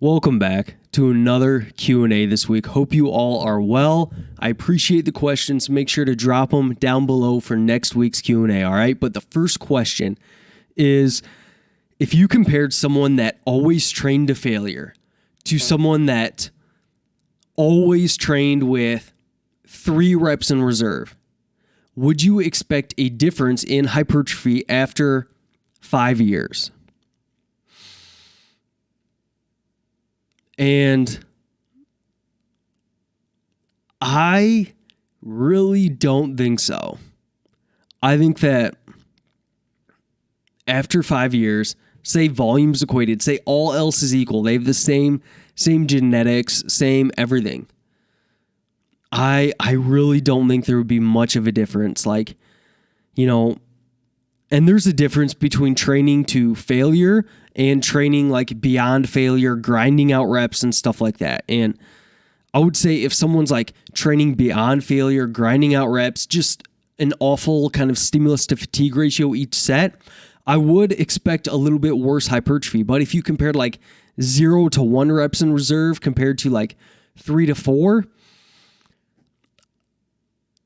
Welcome back to another Q&A this week. Hope you all are well. I appreciate the questions. Make sure to drop them down below for next week's Q&A, all right? But the first question is, if you compared someone that always trained to failure to someone that always trained with 3 reps in reserve, would you expect a difference in hypertrophy after 5 years? And I really don't think so. I think that after 5 years, say volume's equated, say all else is equal, they have the same genetics, same everything. I really don't think there would be much of a difference. Like, you know, and there's a difference between training to failure and training like beyond failure, grinding out reps and stuff like that. And I would say if someone's like training beyond failure, grinding out reps, just an awful kind of stimulus to fatigue ratio each set, I would expect a little bit worse hypertrophy. But if you compared like 0 to 1 reps in reserve compared to like 3 to 4,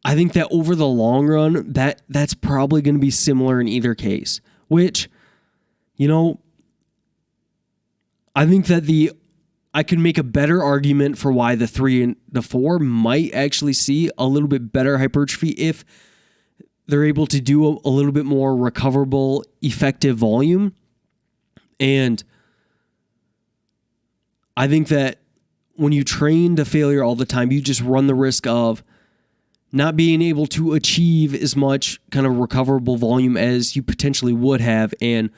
I think that over the long run, that's probably going to be similar in either case, which, you know, I think that I can make a better argument for why the 3 and the 4 might actually see a little bit better hypertrophy if they're able to do a little bit more recoverable, effective volume. And I think that when you train to failure all the time, you just run the risk of not being able to achieve as much kind of recoverable volume as you potentially would have. And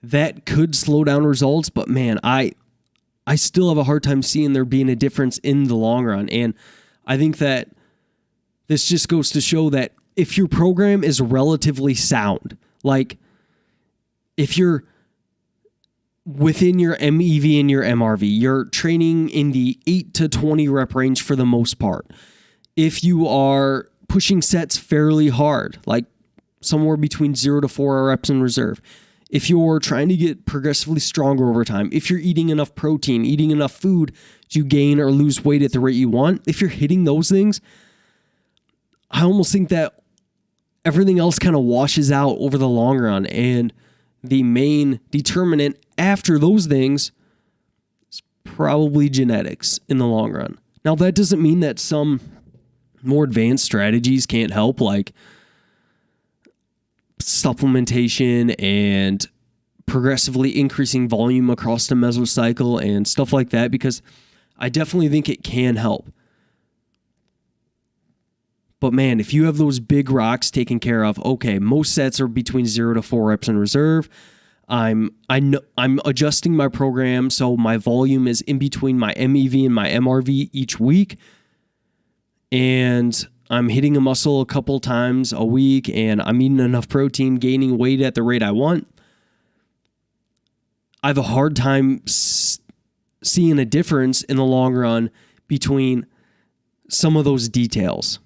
that could slow down results, but man, I still have a hard time seeing there being a difference in the long run. And I think that this just goes to show that if your program is relatively sound, like if you're within your MEV and your MRV, you're training in the 8 to 20 rep range for the most part. If you are pushing sets fairly hard, like somewhere between 0 to 4 reps in reserve, if you're trying to get progressively stronger over time, if you're eating enough protein, eating enough food to gain or lose weight at the rate you want, if you're hitting those things, I almost think that everything else kind of washes out over the long run. And the main determinant after those things is probably genetics in the long run. Now, that doesn't mean that some more advanced strategies can't help, like supplementation and progressively increasing volume across the mesocycle and stuff like that, because I definitely think it can help. But man, if you have those big rocks taken care of, okay, most sets are between 0 to 4 reps in reserve. I'm adjusting my program so my volume is in between my MEV and my MRV each week. And I'm hitting a muscle a couple times a week, and I'm eating enough protein, gaining weight at the rate I want. I have a hard time seeing a difference in the long run between some of those details.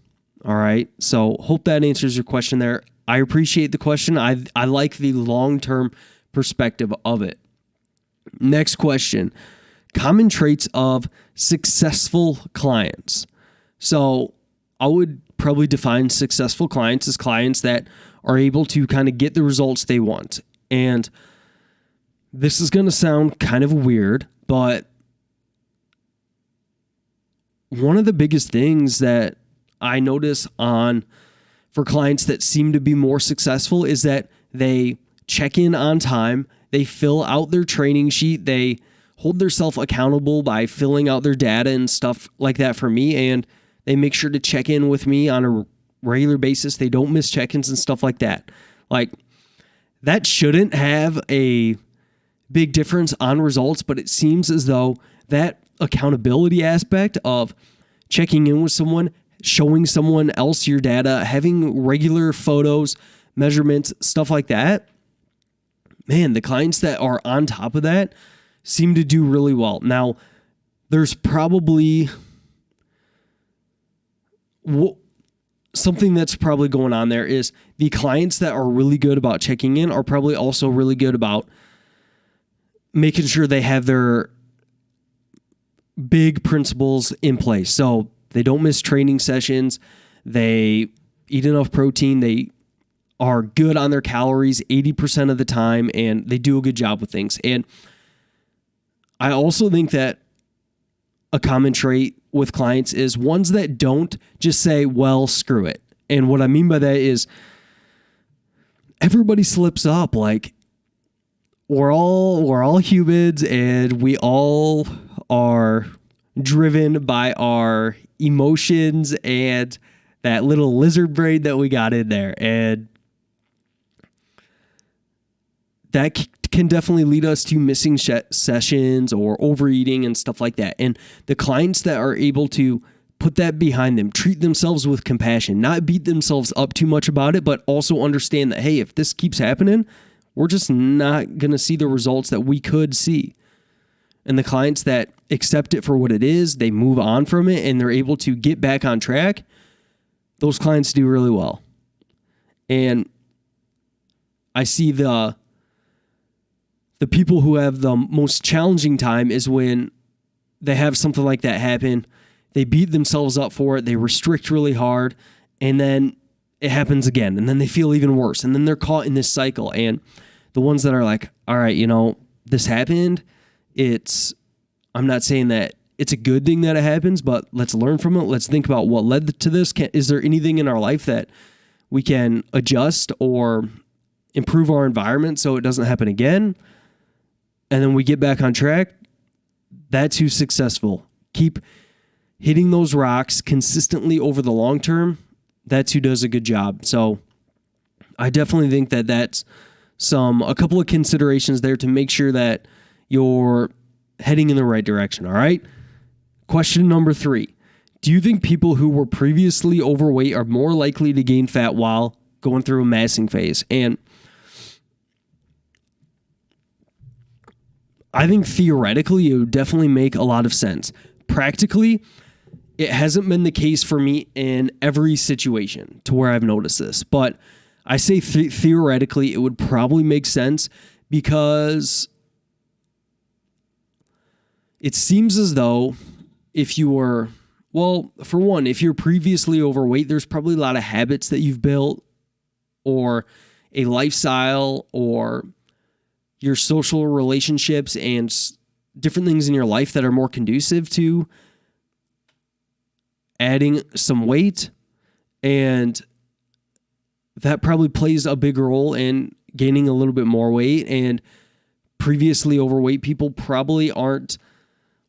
All right. So hope that answers your question there. I appreciate the question. I like the long-term perspective of it. Next question. Common traits of successful clients. So I would probably define successful clients as clients that are able to kind of get the results they want. And this is going to sound kind of weird, but one of the biggest things that I notice for clients that seem to be more successful is that they check in on time, they fill out their training sheet, they hold themselves accountable by filling out their data and stuff like that for me, and they make sure to check in with me on a regular basis. They don't miss check-ins and stuff like that. Like, that shouldn't have a big difference on results, but it seems as though that accountability aspect of checking in with someone, showing someone else your data, having regular photos, measurements, stuff like that, man, the clients that are on top of that seem to do really well. Now, there's probably something that's probably going on there is the clients that are really good about checking in are probably also really good about making sure they have their big principles in place. So they don't miss training sessions. They eat enough protein. They are good on their calories 80% of the time, and they do a good job with things. And I also think that a common trait with clients is ones that don't just say, well, screw it. And what I mean by that is everybody slips up. Like, we're all humans, and we all are driven by our emotions and that little lizard brain that we got in there. And that can definitely lead us to missing sessions or overeating and stuff like that. And the clients that are able to put that behind them, treat themselves with compassion, not beat themselves up too much about it, but also understand that, hey, if this keeps happening, we're just not going to see the results that we could see. And the clients that accept it for what it is, they move on from it, and they're able to get back on track, those clients do really well. And I see the people who have the most challenging time is when they have something like that happen. They beat themselves up for it. They restrict really hard, and then it happens again, and then they feel even worse, and then they're caught in this cycle. And the ones that are like, all right, this happened. I'm not saying that it's a good thing that it happens, but let's learn from it. Let's think about what led to this. Is there anything in our life that we can adjust or improve our environment so it doesn't happen again? And then we get back on track. That's who's successful. Keep hitting those rocks consistently over the long term. That's who does a good job. So I definitely think that that's a couple of considerations there to make sure that you're heading in the right direction. All right. Question number 3. Do you think people who were previously overweight are more likely to gain fat while going through a massing phase? And I think theoretically, it would definitely make a lot of sense. Practically, it hasn't been the case for me in every situation to where I've noticed this. But I say theoretically, it would probably make sense because it seems as though if you were, for one, if you're previously overweight, there's probably a lot of habits that you've built or a lifestyle or your social relationships and different things in your life that are more conducive to adding some weight. And that probably plays a big role in gaining a little bit more weight. And previously overweight people probably aren't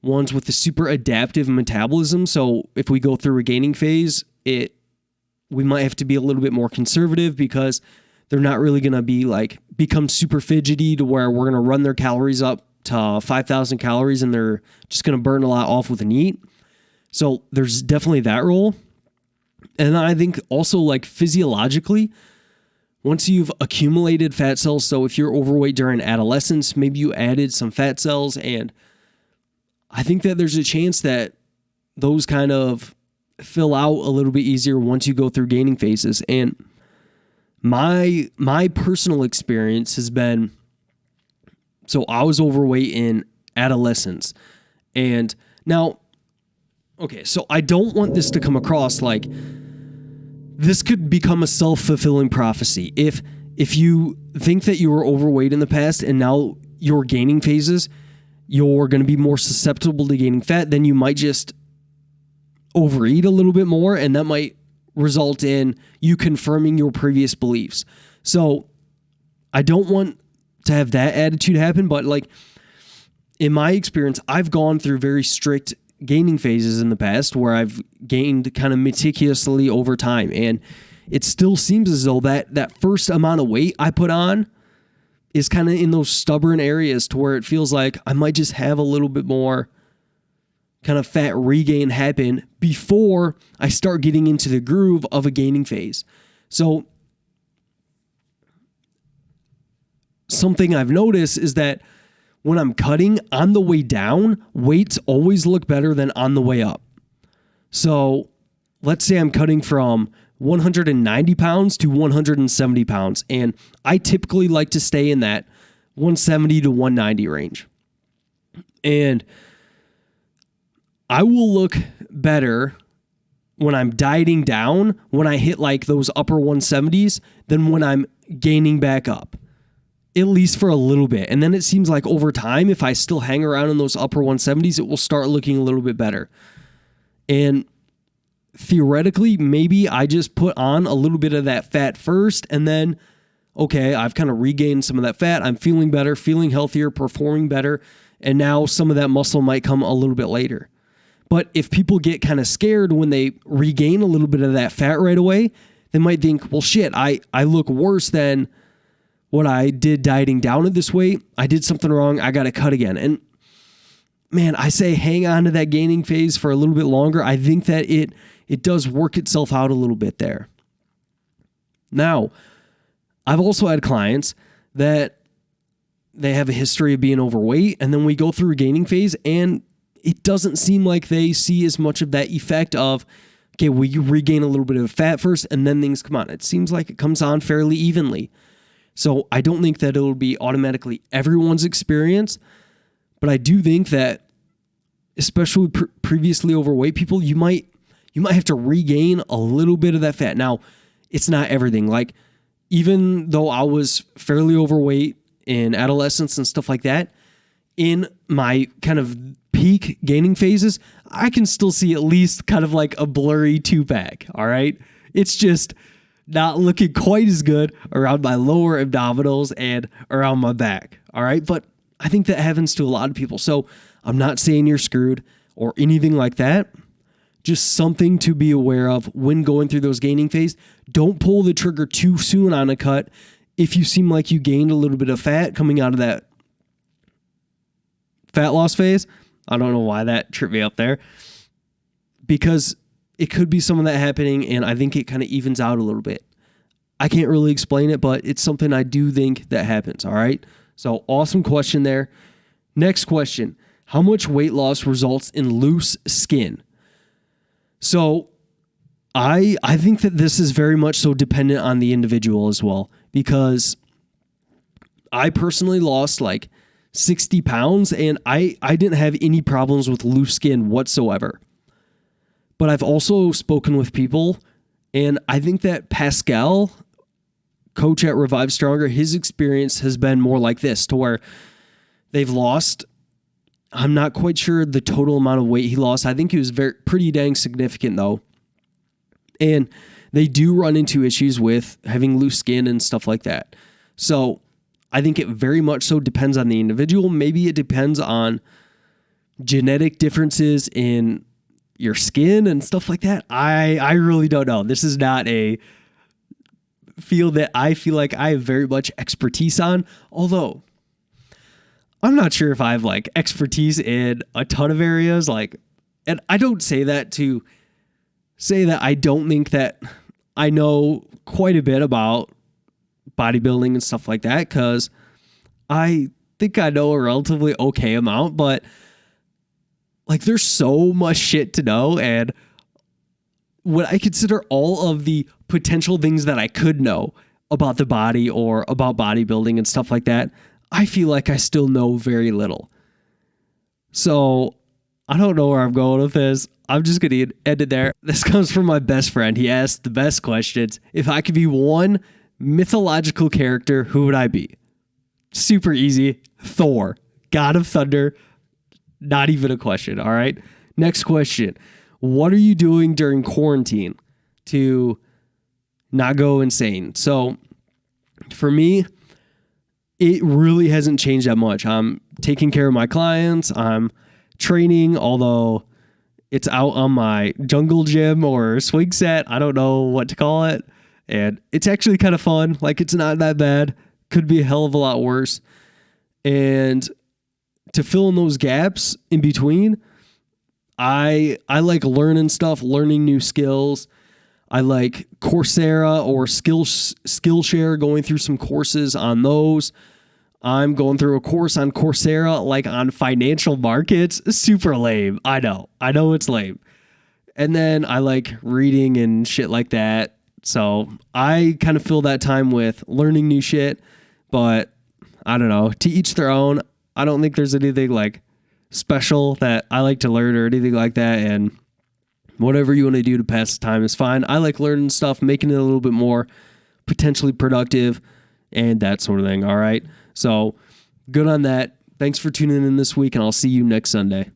ones with a super adaptive metabolism. So if we go through a gaining phase, we might have to be a little bit more conservative because they're not really going to become super fidgety to where we're going to run their calories up to 5,000 calories and they're just going to burn a lot off with an eat. So there's definitely that role. And I think also physiologically, once you've accumulated fat cells, so if you're overweight during adolescence, maybe you added some fat cells, and I think that there's a chance that those kind of fill out a little bit easier once you go through gaining phases. And my personal experience has been, so I was overweight in adolescence. And now, okay, so I don't want this to come across like this could become a self-fulfilling prophecy. If you think that you were overweight in the past and now you're gaining phases, you're going to be more susceptible to gaining fat, then you might just overeat a little bit more, and that might result in you confirming your previous beliefs. So I don't want to have that attitude happen, but in my experience, I've gone through very strict gaining phases in the past where I've gained kind of meticulously over time. And it still seems as though that first amount of weight I put on is kind of in those stubborn areas to where it feels like I might just have a little bit more kind of fat regain happen before I start getting into the groove of a gaining phase. So something I've noticed is that when I'm cutting on the way down, weights always look better than on the way up. So let's say I'm cutting from 190 pounds to 170 pounds. And I typically like to stay in that 170 to 190 range. And I will look better when I'm dieting down, when I hit like those upper 170s, than when I'm gaining back up, at least for a little bit. And then it seems like over time, if I still hang around in those upper 170s, it will start looking a little bit better. And theoretically, maybe I just put on a little bit of that fat first, and then, okay, I've kind of regained some of that fat. I'm feeling better, feeling healthier, performing better. And now some of that muscle might come a little bit later. But if people get kind of scared when they regain a little bit of that fat right away, they might think, well, shit, I look worse than what I did dieting down at this weight. I did something wrong. I got to cut again. And man, I say hang on to that gaining phase for a little bit longer. I think that it does work itself out a little bit there. Now, I've also had clients that they have a history of being overweight, and then we go through a gaining phase, and it doesn't seem like they see as much of that effect of, okay, well, you regain a little bit of fat first and then things come on. It seems like it comes on fairly evenly. So I don't think that it'll be automatically everyone's experience, but I do think that especially previously overweight people, you might have to regain a little bit of that fat. Now, it's not everything. Like, even though I was fairly overweight in adolescence and stuff like that, in my kind of peak gaining phases, I can still see at least kind of like a blurry 2-pack. All right. It's just not looking quite as good around my lower abdominals and around my back. All right. But I think that happens to a lot of people. So I'm not saying you're screwed or anything like that. Just something to be aware of when going through those gaining phase. Don't pull the trigger too soon on a cut. If you seem like you gained a little bit of fat coming out of that fat loss phase, I don't know why that tripped me up there, because it could be some of that happening, and I think it kind of evens out a little bit. I can't really explain it, but it's something I do think that happens, all right? So awesome question there. Next question, how much weight loss results in loose skin? So I think that this is very much so dependent on the individual as well, because I personally lost like 60 pounds and I didn't have any problems with loose skin whatsoever. But I've also spoken with people, and I think that Pascal, coach at Revive Stronger, his experience has been more like this, to where they've lost, I'm not quite sure the total amount of weight he lost. I think he was pretty dang significant though. And they do run into issues with having loose skin and stuff like that. So I think it very much so depends on the individual. Maybe it depends on genetic differences in your skin and stuff like that. I really don't know. This is not a field that I feel like I have very much expertise on, although I'm not sure if I have like expertise in a ton of areas. Like, and I don't say that to say that I don't think that I know quite a bit about bodybuilding and stuff like that, because I think I know a relatively okay amount, but like there's so much shit to know. And when I consider all of the potential things that I could know about the body or about bodybuilding and stuff like that, I feel like I still know very little. So I don't know where I'm going with this. I'm just going to end it there. This comes from my best friend. He asked the best questions. If I could be one mythological character, who would I be? Super easy. Thor, God of Thunder. Not even a question. All right. Next question. What are you doing during quarantine to not go insane? So for me, it really hasn't changed that much. I'm taking care of my clients. I'm training, although it's out on my jungle gym or swing set. I don't know what to call it. And it's actually kind of fun. Like, it's not that bad. Could be a hell of a lot worse. And to fill in those gaps in between, I like learning stuff, learning new skills. I like Coursera or Skillshare, going through some courses on those. I'm going through a course on Coursera, like on financial markets. Super lame. I know it's lame. And then I like reading and shit like that. So I kind of fill that time with learning new shit, but I don't know, to each their own. I don't think there's anything like special that I like to learn or anything like that. And whatever you want to do to pass the time is fine. I like learning stuff, making it a little bit more potentially productive and that sort of thing. All right. So good on that. Thanks for tuning in this week, and I'll see you next Sunday.